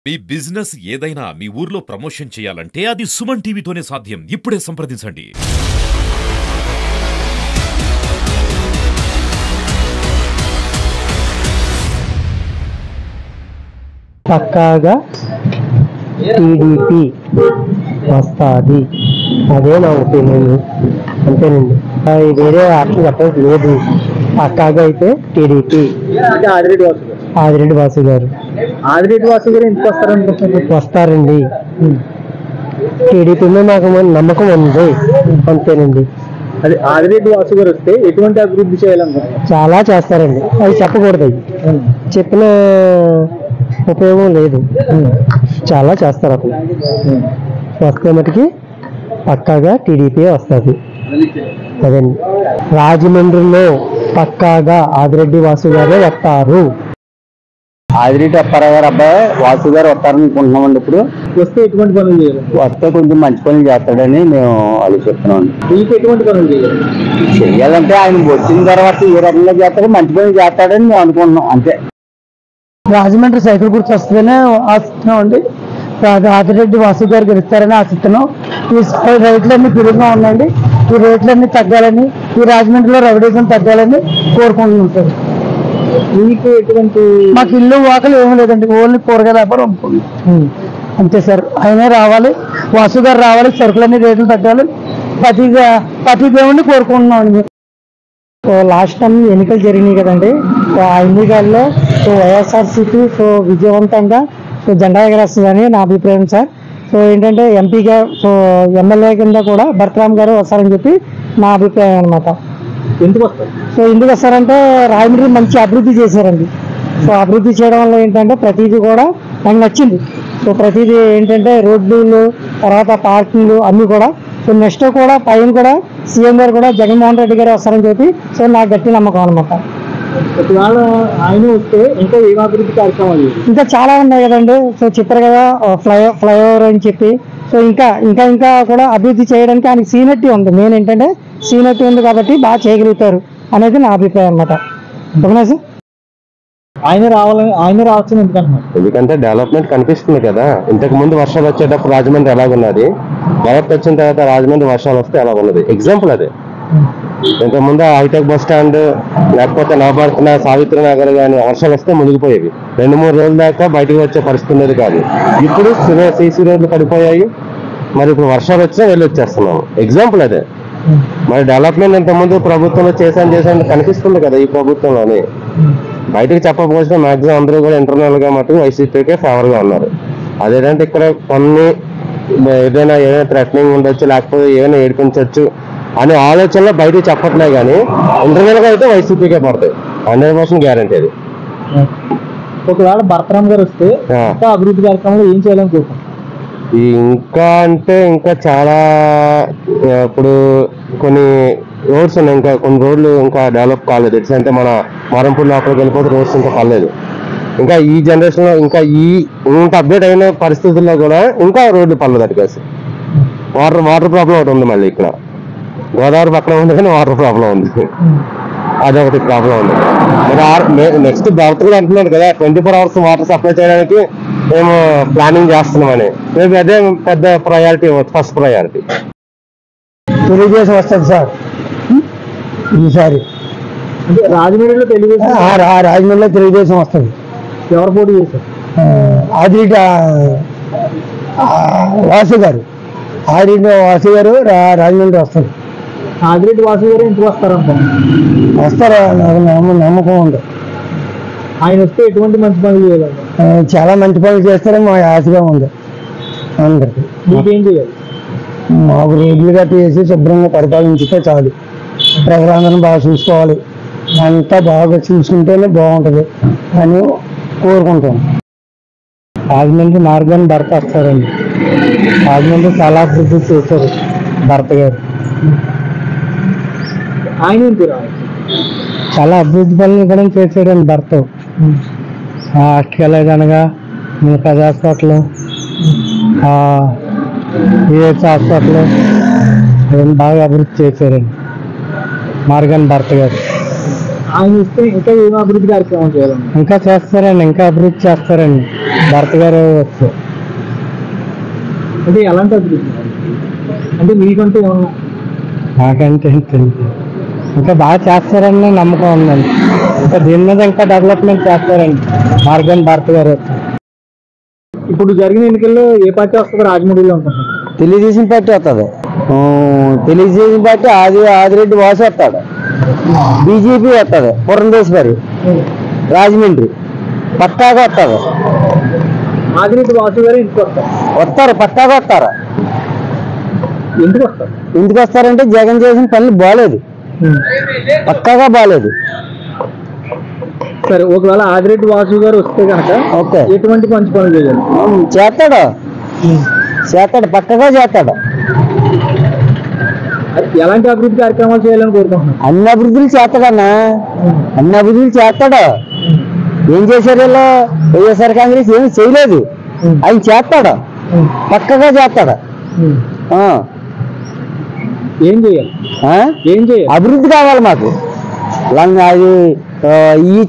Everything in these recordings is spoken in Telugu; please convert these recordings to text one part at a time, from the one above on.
మీ బిజినెస్ ఏదైనా మీ ఊర్లో ప్రమోషన్ చేయాలంటే అది సుమన్ టీవీతోనే సాధ్యం. ఇప్పుడే సంప్రదించండి. పక్కాగా టీడీపీ వస్తుంది, అదే నా ఒపీనియన్. అంతేనండి, వేరే ఆప్షన్ చెప్పేది లేదు. పక్కాగా అయితే టీడీపీ. ఆదిరెడ్డి వాసు గారు ఎందుకు వస్తారనుకుంటున్నారు? వస్తారండి. టీడీపీ మీద నాకు నమ్మకం ఉంది, అంతేనండి. అది ఆదిరెడ్డి వాసు గారు వస్తే ఎటువంటి అభివృద్ధి చేయాలనుకుంటున్నారు? చాలా చేస్తారండి, అవి చెప్పకూడదు. అవి చెప్పిన ఉపయోగం లేదు. చాలా చేస్తారు అప్పుడు. వస్తే మటుకి పక్కాగా టీడీపీ వస్తుంది. అదండి, రాజమండ్రిలో పక్కాగా ఆదిరెడ్డి వాసు గారే వస్తారు. ఆదిరెడ్డి అప్పారావు గారు అబ్బాయి వాసు గారు వస్తారనుకుంటున్నామండి. ఇప్పుడు వస్తే ఎటువంటి పనులు చేయాలి? వస్తే కొంచెం మంచి పనులు చేస్తాడని మేము ఆలోచిస్తున్నాం. మీకు ఎటువంటి పనులు చేయాలంటే ఆయన వచ్చిన తర్వాత ఏ రకంగా చేస్తాడో మంచి పనులు చేస్తాడని మేము అనుకుంటున్నాం, అంతే. రాజమండ్రి సైకిల్ గుర్తు వస్తుందనే ఆశిస్తున్నాం అండి. ఆదిరెడ్డి వాసు గారు గెలుస్తారని ఆశిస్తున్నాం. ఈ రేట్లన్నీ పెరుగుగా ఉన్నాయండి, ఈ రేట్లన్నీ తగ్గాలని, ఈ రాజమండ్రిలో రౌడీజం తగ్గాలని కోరుకుంటున్నాం సార్. మీకు ఎటువంటి? మాకు ఇల్లు వాకలు ఏమీ లేదండి, ఓన్లీ కూరగాయల వ్యాపారం అమ్ముకుంటాం, అంతే సార్. ఆయనే రావాలి, వాసు గారు రావాలి, సరుకులన్నీ రేట్లు తగ్గాలి, ప్రతి దేవుడిని కోరుకుంటున్నాం అండి. సో లాస్ట్ టైం ఎన్నికలు జరిగినాయి కదండి, సో ఆ ఎన్నికల్లో సో వైఎస్ఆర్సీపీ సో విజయవంతంగా సో జెండా ఎగరేస్తుందని నా అభిప్రాయం సార్. సో ఏంటంటే ఎంపీగా సో ఎమ్మెల్యే కింద కూడా భరతరామ్ గారు వస్తారని చెప్పి నా అభిప్రాయం అనమాట. ఎందుకు వస్తారు? సో ఎందుకు వస్తారంటే రాజమండ్రి మంచి అభివృద్ధి చేశారండి. సో అభివృద్ధి చేయడం వల్ల ఏంటంటే ప్రతిదీ కూడా నాకు నచ్చింది. సో ప్రతిదీ ఏంటంటే రోడ్లు, తర్వాత పార్కింగ్లు అన్నీ కూడా. సో నెక్స్ట్ కూడా పైన కూడా సీఎం గారు కూడా జగన్మోహన్ రెడ్డి గారు వస్తారని చెప్పి సో నాకు గట్టి నమ్మకం అనమాట. ఒకవేళ ఆయన వస్తే ఇంకా ఏం అభివృద్ధి కార్యక్రమాలు? ఇంకా చాలా ఉన్నాయి కదండి. సో చెప్పారు కదా ఫ్లైఓవర్ అని చెప్పి. సో ఇంకా ఇంకా ఇంకా కూడా అభివృద్ధి చేయడానికి ఆయనకి సీనియర్టీ ఉంది. మెయిన్ ఏంటంటే సీనియర్టీ ఉంది కాబట్టి బాగా చేయగలుగుతారు అనేది నా అభిప్రాయం అనమాట. ఓకేనా సార్? ఆయన రావాల్సిన ఎందుకంటున్నారు? ఎందుకంటే డెవలప్మెంట్ కనిపిస్తుంది కదా. ఇంతకు ముందు వర్షాలు వచ్చేటప్పుడు రాజమండ్రి ఎలాగున్నది, డెవలప్ వచ్చిన తర్వాత రాజమండ్రి వర్షాలు వస్తే ఎలాగున్నది, ఎగ్జాంపుల్ అది. ఇంతకుముందు హైటెక్ బస్ స్టాండ్ లేకపోతే నవభారత సావిత్రి నగర్ కానీ వర్షాలు వస్తే మునిగిపోయేవి. 2-3 రోజుల దాకా బయటకు వచ్చే పరిస్థితి ఉండేది కాదు. ఇప్పుడు సీసీ రోడ్లు పడిపోయాయి, మరి ఇప్పుడు వర్షాలు వచ్చినా వెళ్ళి వచ్చేస్తున్నాము, ఎగ్జాంపుల్ అదే. మరి డెవలప్మెంట్ ఇంతకుముందు ప్రభుత్వంలో చేశాను కనిపిస్తుంది కదా ఈ ప్రభుత్వంలోని. బయటకు చెప్పకపోతే మాక్సిమం అందరూ కూడా ఇంటర్నల్ గా మటుకు వైసీపీకే ఫేవర్ గా ఉన్నారు. అదేంటే ఇక్కడ కొన్ని ఏదైనా థ్రెటనింగ్ ఉండొచ్చు, లేకపోతే ఏదైనా ఏడిపించవచ్చు అనే ఆలోచనలో బయటకు చెప్పట్లేదు, కానీ ఇంటర్నల్ గా అయితే వైసీపీకే పడతాయి, 100% గ్యారంటీ అది. ఒకవేళ భరతరామ్ గారు వస్తే ఇంకా అభివృద్ధి కార్యక్రమంలో ఏం చేయాలని కోరుకుంటున్నారు? ఇంకా అంటే ఇంకా చాలా, ఇప్పుడు కొన్ని రోడ్స్ ఉన్నాయి, ఇంకా కొన్ని రోడ్లు ఇంకా డెవలప్ కాలేదు. అంటే మన మరంపూర్ లోపలికి వెళ్ళిపోతే రోడ్స్ ఇంకా కాలేదు. ఇంకా ఈ జనరేషన్ లో ఇంకా ఇంత అప్డేట్ అయిన పరిస్థితుల్లో కూడా ఇంకా రోడ్లు పర్లేదు. అటుకేసి వాటర్ ప్రాబ్లం ఒకటి ఉంది. మళ్ళీ ఇక్కడ గోదావరి పక్కన ఉంది కానీ వాటర్ ప్రాబ్లం ఉంది, అదొకటి ప్రాబ్లం ఉంది. నెక్స్ట్ భర్తలు అంటున్నారు కదా 24 hours వాటర్ సప్లై చేయడానికి మేము ప్లానింగ్ చేస్తున్నామని. మేబీ అదే పెద్ద ప్రయారిటీ, ఫస్ట్ ప్రయారిటీ. తెలుగుదేశం వస్తుంది సార్ ఈసారి. రాజమండ్రిలో రాజమండ్రిలో తెలుగుదేశం వస్తుంది. ఎవరు పోటీ చేశారు? ఆదిరెడ్డి వాసు గారు. ఆదిరెడ్డి వాసు గారు రాజమండ్రి వస్తుంది. ఆదిరెడ్డి వాసు గారు ఎందుకు వస్తారా? నాకు నమ్మకం ఉంది. ఆయన వస్తే ఎటువంటి మంచి పనులు చేయాలి? చాలా మంచి పనులు చేస్తారని మా ఆశగా ఉంది అందరికి. మీకేం చేయాలి? మాకు రోడ్లు గట్టి వేసి శుభ్రంగా పరిపాలించితే చాలు. ప్రజలందరినీ బాగా చూసుకోవాలి, అంతా బాగా చూసుకుంటేనే బాగుంటుంది అని కోరుకుంటాం. రాజమండ్రి మార్గాన్ని భర్త వస్తారండి. రాజమండ్రి చాలా అభివృద్ధి చేశారు భర్త గారు. ఆయన చాలా అభివృద్ధి పనులు కూడా చేశాడండి భర్త. హాస్టల్ అనగా పెద్ద హాస్పిటల్, ఏఎస్ హాస్పిటల్ బాగా అభివృద్ధి చేశారండి మార్గాన్ భర్త గారు. ఆయన ఇస్తే ఇంకా ఏం అభివృద్ధి కార్యక్రమం చేయాలండి? ఇంకా చేస్తారండి, ఇంకా అభివృద్ధి చేస్తారండి. భర్త గారు వస్తారు. అంటే ఎలాంటి అభివృద్ధి అంటే మీకంటే ఏమన్నా? నాకంటే తెలుసు ఇంకా బాగా చేస్తారని నమ్మకం ఉందండి. ఇంకా దీని మీద ఇంకా డెవలప్మెంట్ చేస్తారండి మార్గన్ భర్త గారు. ఇప్పుడు జరిగిన ఎన్నికల్లో ఏ పార్టీ వస్తుందో రాజమండ్రిలో ఉంటుంది? తెలుగుదేశం పార్టీ వస్తుంది. తెలుగుదేశం పార్టీ ఆదిరెడ్డి వాసు వస్తాడు. బీజేపీ వస్తుంది పురంధేశ్వరి రాజమండ్రి పక్కాగా వస్తుంది. ఆదిరెడ్డి వాసు గారు ఇంటికి వస్తారు పక్కాగా వస్తారు. ఎందుకు వస్తారు? ఎందుకు వస్తారంటే జగన్ చేసిన పనులు బాగాలేదు, పక్కాగా బాగాలేదు. సరే, ఒకవేళ ఆదిరెడ్డి వాసు గారు వస్తే కనుక ఓకే ఎటువంటి మంచి పనులు చేయాలి? చేస్తాడు పక్కగా చేస్తాడు. ఎలాంటి అభివృద్ధి కార్యక్రమాలు చేయాలని కోరుకుంటున్నాను? అన్ని అభివృద్ధులు చేస్తాడన్నా, అన్ని అభివృద్ధులు చేస్తాడు. ఏం చేశారు వీళ్ళు? వైఎస్ఆర్ కాంగ్రెస్ ఏమి చేయలేదు, ఆయన చేస్తాడు పక్కగా చేస్తాడు. ఏం చేయాలి? ఏం చేయాలి? అభివృద్ధి కావాలి మాకు. అది ఇవి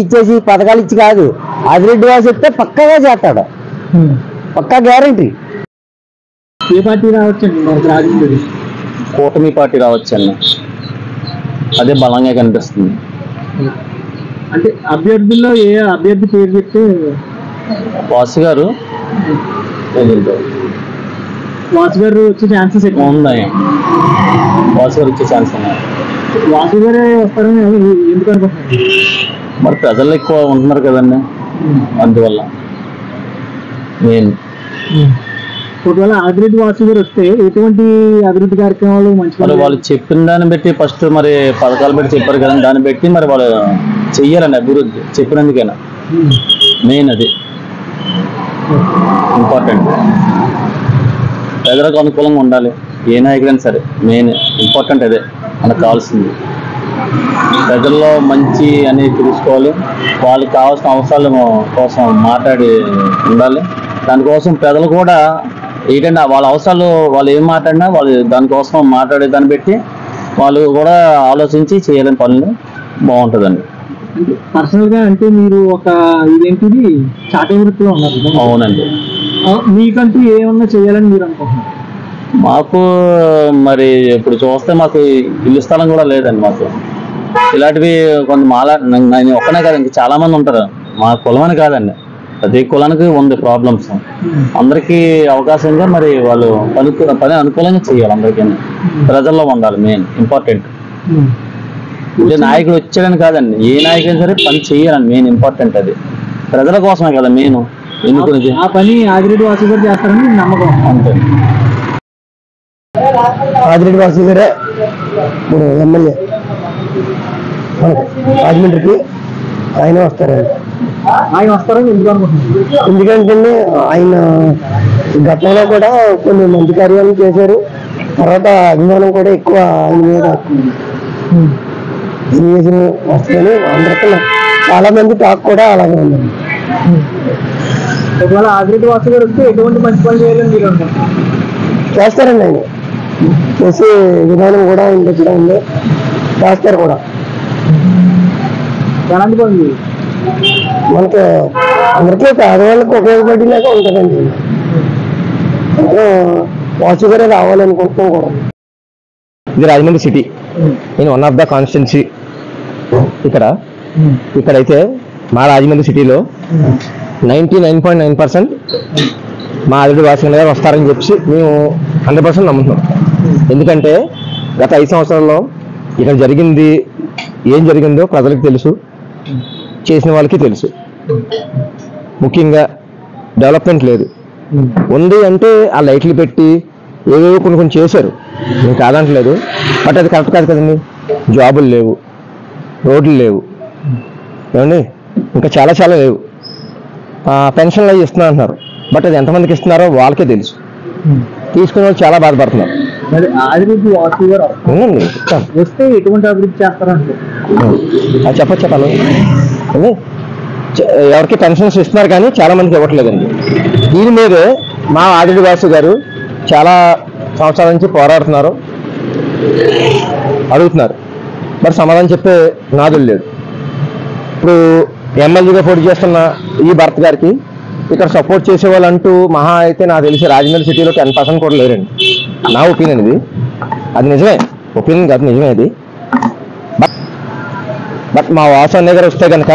ఇచ్చేసి పథకాలు ఇచ్చి కాదు. ఆదిరెడ్డి వాసు చెప్తే పక్కగా చేస్తాడు, పక్కా గ్యారంటీ. ఏ పార్టీ రావచ్చండి మనకు రాజకీయ? కూటమి పార్టీ రావచ్చండి, అదే బలంగా కనిపిస్తుంది. అంటే అభ్యర్థుల్లో ఏ అభ్యర్థి పేరు చెప్తే? వాసు గారు వాసు గారు వచ్చే ఛాన్సెస్ ఎక్కువ ఉన్నాయి. వాసు గారు వచ్చే ఛాన్స్ ఉన్నాయి. వాసు గారే వస్తారని ఎందుకు అనుకుంటున్నారు? మరి ప్రజలు ఎక్కువ ఉంటున్నారు కదండి, అందువల్ల నేను. ఒకవేళ ఆదిరెడ్డి వాసు గారు వస్తే ఎటువంటి అభివృద్ధి కార్యక్రమాలు మరి వాళ్ళు చెప్పిన దాన్ని బట్టి ఫస్ట్ మరి పథకాలు పెట్టి చెప్పారు కదండి, దాన్ని బట్టి మరి వాళ్ళు చెయ్యాలండి అభివృద్ధి చెప్పినందుకైనా. మెయిన్ అది ఇంపార్టెంట్. ప్రజలకు అనుకూలంగా ఉండాలి ఏ నాయకుడైనా సరే, మెయిన్ ఇంపార్టెంట్ అదే మనకు కావాల్సింది. ప్రజల్లో మంచి అనేది తెలుసుకోవాలి, వాళ్ళకి కావాల్సిన అవసరాల కోసం మాట్లాడి ఉండాలి. దానికోసం ప్రజలు కూడా ఏంటంటే వాళ్ళ అవసరాలు వాళ్ళు ఏం మాట్లాడినా వాళ్ళు దానికోసం మాట్లాడే దాన్ని బట్టి వాళ్ళు కూడా ఆలోచించి చేయాలని పనులు బాగుంటుందండి. పర్సనల్ గా అంటే మీరు ఒక ఇదేంటిది చాట వృత్తిలో ఉన్నారు. అవునండి. మీకంటూ ఏమన్నా చేయాలని మీరు అనుకుంటున్నారు? మాకు మరి ఇప్పుడు చూస్తే మాకు ఇల్లు స్థలం కూడా లేదండి. మాకు ఇలాంటివి కొంత నేను ఒక్కనే కాదు, ఇంకా చాలా మంది ఉంటారు. మా కులం అని కాదండి, ప్రతి కులానికి ఉంది ప్రాబ్లమ్స్. అందరికీ అవకాశంగా మరి వాళ్ళు పని అనుకూలంగా చేయాలి. అందరికీ ప్రజల్లో ఉండాలి, మెయిన్ ఇంపార్టెంట్. ఇదే నాయకుడు వచ్చాడని కాదండి, ఏ నాయకుడైనా సరే పని చేయాలండి, మెయిన్ ఇంపార్టెంట్. అది ప్రజల కోసమే కదా మెయిన్. ఎందుకు ఆ పని ఆదిరెడ్డి వాసు గారు చేస్తారని నమ్మకం. అంతే. ఆదిరెడ్డి వాసు గారే ఇప్పుడు ఎమ్మెల్యే రాజమండ్రికి, ఆయన వస్తారండి. ఆయన వస్తారని ఎందుకు అనుకుంటున్నారు? ఎందుకంటే ఆయన గతంలో కూడా కొన్ని మంచి కార్యాలు చేశారు. తర్వాత అభిమానం కూడా ఎక్కువ ఆయన మీద వస్తుందని అందరికీ చాలా మంది టాక్ కూడా అలాగే ఉందండి. ఒకవేళ ఆదిరెడ్డి వాసు గారు వస్తే ఎటువంటి మంచి పని చేయాలని మీరు అనుకుంటున్నారు? చేస్తారండి, ఆయన చేసే విధానం కూడా ఆయన దగ్గర ఉంది, చేస్తారు కూడా. ఎలాంటి పని? మనకి అందరికీ పేదవాళ్ళకి ఉపయోగపడేలాగా ఉంటుందండి. వాసు గారే రావాలనుకుంటున్నాం కూడా. ఇది రాజమండ్రి సిటీ, నేను వన్ ఆఫ్ ద కాన్స్టిట్యున్సీ. ఇక్కడైతే మా రాజమండ్రి సిటీలో 99.9% మా ఆదిరెడ్డి వాసు గారు వస్తారని చెప్పి మేము 100% నమ్ముతున్నాం. ఎందుకంటే గత 5 సంవత్సరాల్లో ఇక్కడ జరిగింది ఏం జరిగిందో ప్రజలకు తెలుసు, చేసిన వాళ్ళకి తెలుసు. ముఖ్యంగా డెవలప్మెంట్ లేదు. ఉంది అంటే ఆ లైట్లు పెట్టి ఏవేవో కొన్ని చేశారు, నేను కాదంటలేదు. బట్ అది కరెక్ట్ కాదు కదండి. జాబులు లేవు, రోడ్లు లేవు, ఏమండి ఇంకా చాలా చాలా లేవు. పెన్షన్లు అవి ఇస్తున్నా అంటున్నారు, బట్ అది ఎంతమందికి ఇస్తున్నారో వాళ్ళకే తెలుసు. తీసుకునే వాళ్ళు చాలా బాధపడుతున్నారు. ఆదిరెడ్డి వాసు గారు అవునండి, వస్తే ఎటువంటి అభివృద్ధి చేస్తారంటే అది చెప్పాలి. ఎవరికి పెన్షన్స్ ఇస్తున్నారు కానీ చాలా మందికి ఇవ్వట్లేదండి. దీని మీదే మా ఆదిరెడ్డి వాసు గారు చాలా సంవత్సరాల నుంచి పోరాడుతున్నారు, అడుగుతున్నారు. మరి సమాధానం చెప్పే నాదులు లేడు. ఇప్పుడు ఎమ్మెల్యేగా పోటీ చేస్తున్న ఈ భర్త గారికి ఇక్కడ సపోర్ట్ చేసే వాళ్ళు అంటూ మహా అయితే నాకు తెలిసి రాజమండ్రి సిటీలో 10% కూడా లేరండి. నా ఒపీనియన్ ఇది. అది నిజమే, ఒపీనియన్ కాదు, నిజమే ఇది. బట్ మా వాసు అన్నయ్య గారు వస్తే కనుక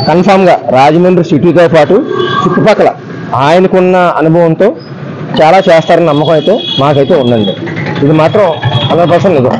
కన్ఫామ్గా రాజమండ్రి సిటీతో పాటు చుట్టుపక్కల ఆయనకున్న అనుభవంతో చాలా చేస్తారని నమ్మకం అయితే మాకైతే ఉందండి. ఇది మాత్రం 100% నిజం.